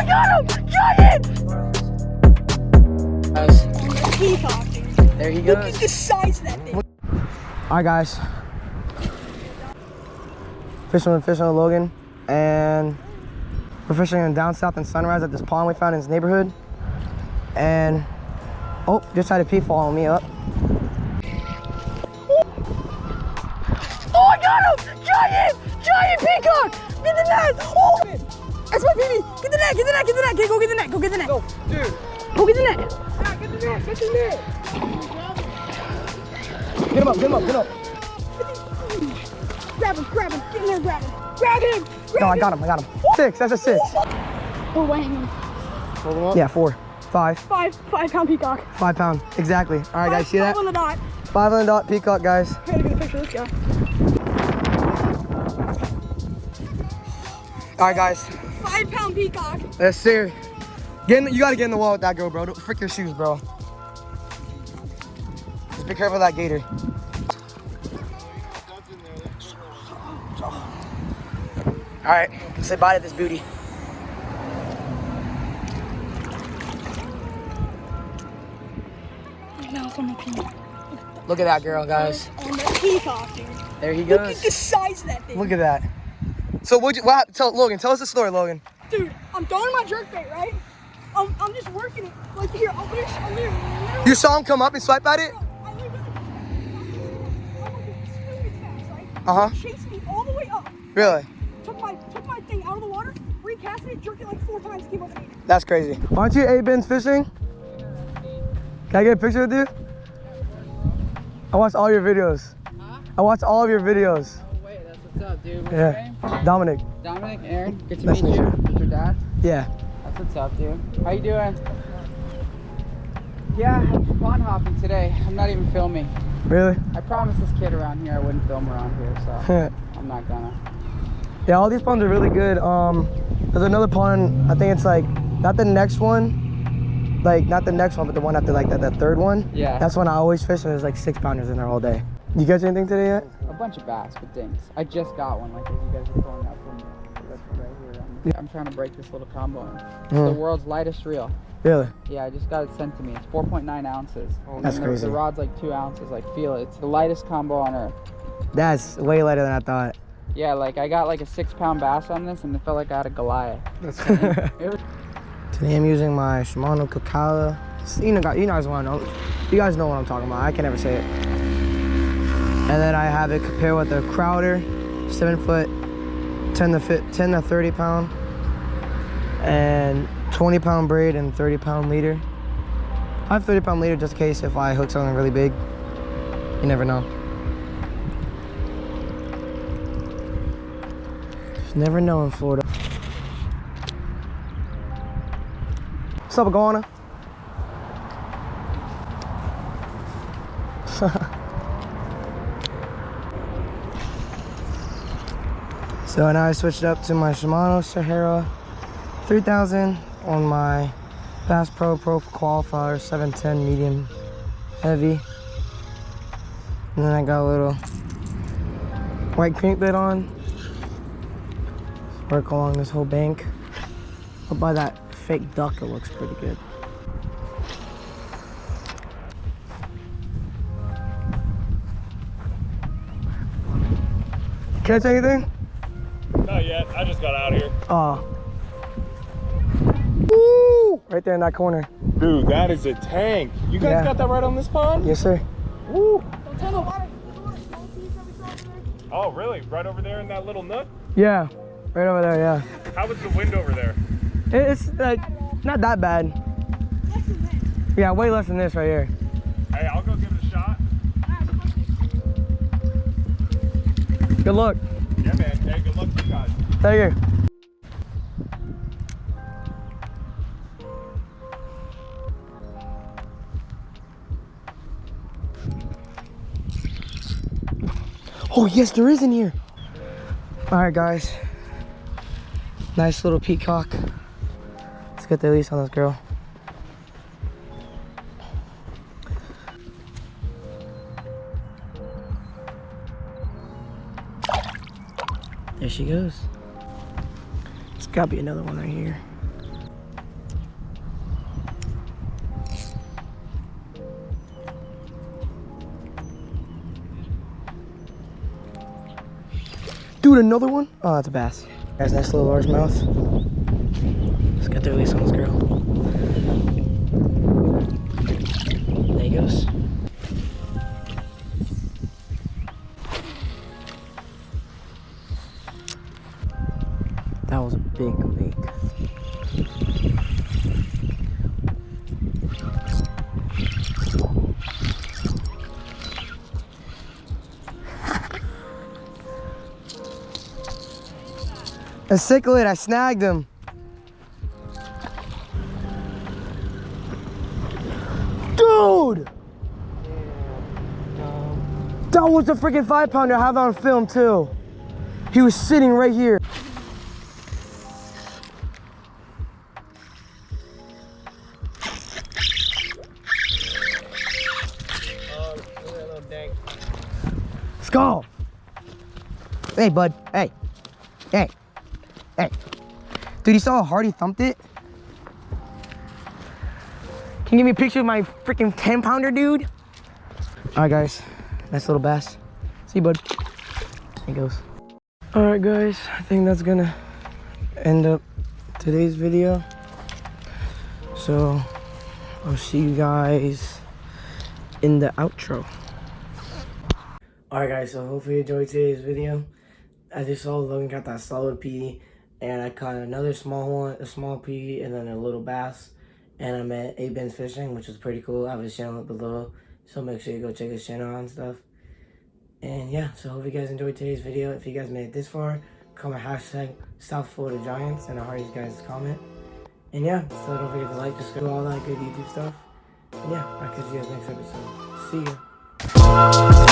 I got him! Giant! Peacock, dude. There he Look goes. at the size of that thing. Alright guys, fishing with Logan, and we're fishing in down south in Sunrise at this pond we found in his neighborhood. And oh, just had a pea following me up. Oh, I got him! Giant peacock! Get the net! Oh, that's my baby! Get the net! Okay, go get the net! Go, dude. Go get the net! Yeah, get the net! Get him up! Grab him! Get in there, grab him! Grab him! No, I got him. 6, that's a 6. We're weighing him. Yeah, 4, 5. 5-pound peacock. 5 pound, exactly. All right, guys, see that? 5 on the dot. 5 on the dot, peacock, guys. I gotta get a picture of this guy. All right, guys. 5-pound peacock. Let's see. You gotta get in the wall with that girl, bro. Don't frick your shoes, bro. Just be careful of that gator. All right, let's say bye to this booty. Mouth on the peacock. Look at that girl, guys. On the peacock, dude. There he Look at goes. the size of that thing. Look at that. So what happened? Logan, tell us the story, Logan. Dude, I'm throwing my jerk bait, right? I'm just working it. Like here, I'm literally. You saw him come up and swipe at it? I literally. I'm like stupid fast, right? Uh-huh. He chased me all the way up. Really? Took my thing out of the water, recasted it, jerked it like 4 times, came up and ate it. That's crazy. Aren't you Abenz fishing? Can I get a picture with you? I watched all your videos. Huh? I watched all of your videos. Oh wait, that's what's up, dude. What's Yeah. your name? Dominic. Dominic, Aaron. Good to Nice meet to you. meet you. With your dad. Yeah. That's what's up, dude. How you doing? Yeah, I'm pond hopping today. I'm not even filming. Really? I promised this kid around here I wouldn't film around here, so I'm not gonna. Yeah, all these ponds are really good. There's another pond, I think it's like, not the next one, but the one after like that third one. Yeah. That's when I always fish, and there's like 6-pounders in there all day. You catch anything today yet? A bunch of bass, but dings. I just got one, like as you guys are pulling up from right here. I'm trying to break this little combo in. It's the world's lightest reel. Really? Yeah, I just got it sent to me. It's 4.9 ounces. That's And crazy. The rod's like 2 ounces, like feel it. It's the lightest combo on earth. That's way lighter than I thought. Yeah, like I got like a 6-pound bass on this and it felt like I had a Goliath. Today I'm using my Shimano Kakala. You guys want to know. You guys know what I'm talking about. I can never say it. And then I have it compared with a Crowder, 7-foot, 10 to 30 pound, and 20-pound braid and 30-pound leader. I have 30-pound leader just in case if I hook something really big. You never know. Just never know in Florida. What's up, Iguana? So now I switched up to my Shimano Sahara 3000 on my Bass Pro Qualifier 710 medium heavy. And then I got a little white crankbait on. Work along this whole bank. Up by that fake duck, it looks pretty good. Catch anything? Not yet. I just got out of here. Oh. Woo! Right there in that corner. Dude, that is a tank. You guys got that right on this pond? Yes, sir. Woo! Don't tell nobody. There's a lot of small seeds that we saw over there. Oh, really? Right over there in that little nook? Yeah, right over there, yeah. How was the wind over there? It's like, not that bad. Less than that. Yeah, way less than this right here. Hey, I'll go give it a shot. Good luck. Yeah, man. Hey, good luck to you guys. Thank you. Oh yes, there is in here. All right, guys. Nice little peacock. Let's get the release on this girl. There she goes. There's gotta be another one right here. Dude, another one? Oh, that's a bass. Guys, nice little largemouth. Let's get the release on this girl. There he goes. That was a big lake. A cichlid, I snagged him. Dude! That was a freaking 5-pounder. I have that on film too. He was sitting right here. Let's go. Hey, bud. Hey. Hey. Hey. Dude, you saw how hard he thumped it? Can you give me a picture of my freaking 10-pounder, dude? All right, guys. Nice little bass. See you, bud. There he goes. All right, guys. I think that's gonna end up today's video. So, I'll see you guys in the outro. All right, guys. So, hopefully you enjoyed today's video. As you saw, Logan got that solid P, and I caught another small one, a small P, and then a little bass. And I'm at Abenz Fishing, which is pretty cool. I have his channel up below, so make sure you go check his channel out and stuff. And yeah, so hope you guys enjoyed today's video. If you guys made it this far, comment hashtag South Florida Giants, and I'll hear you guys' comment. And yeah, so don't forget to like, subscribe, all that good YouTube stuff. And yeah, I'll catch you guys next episode. See ya.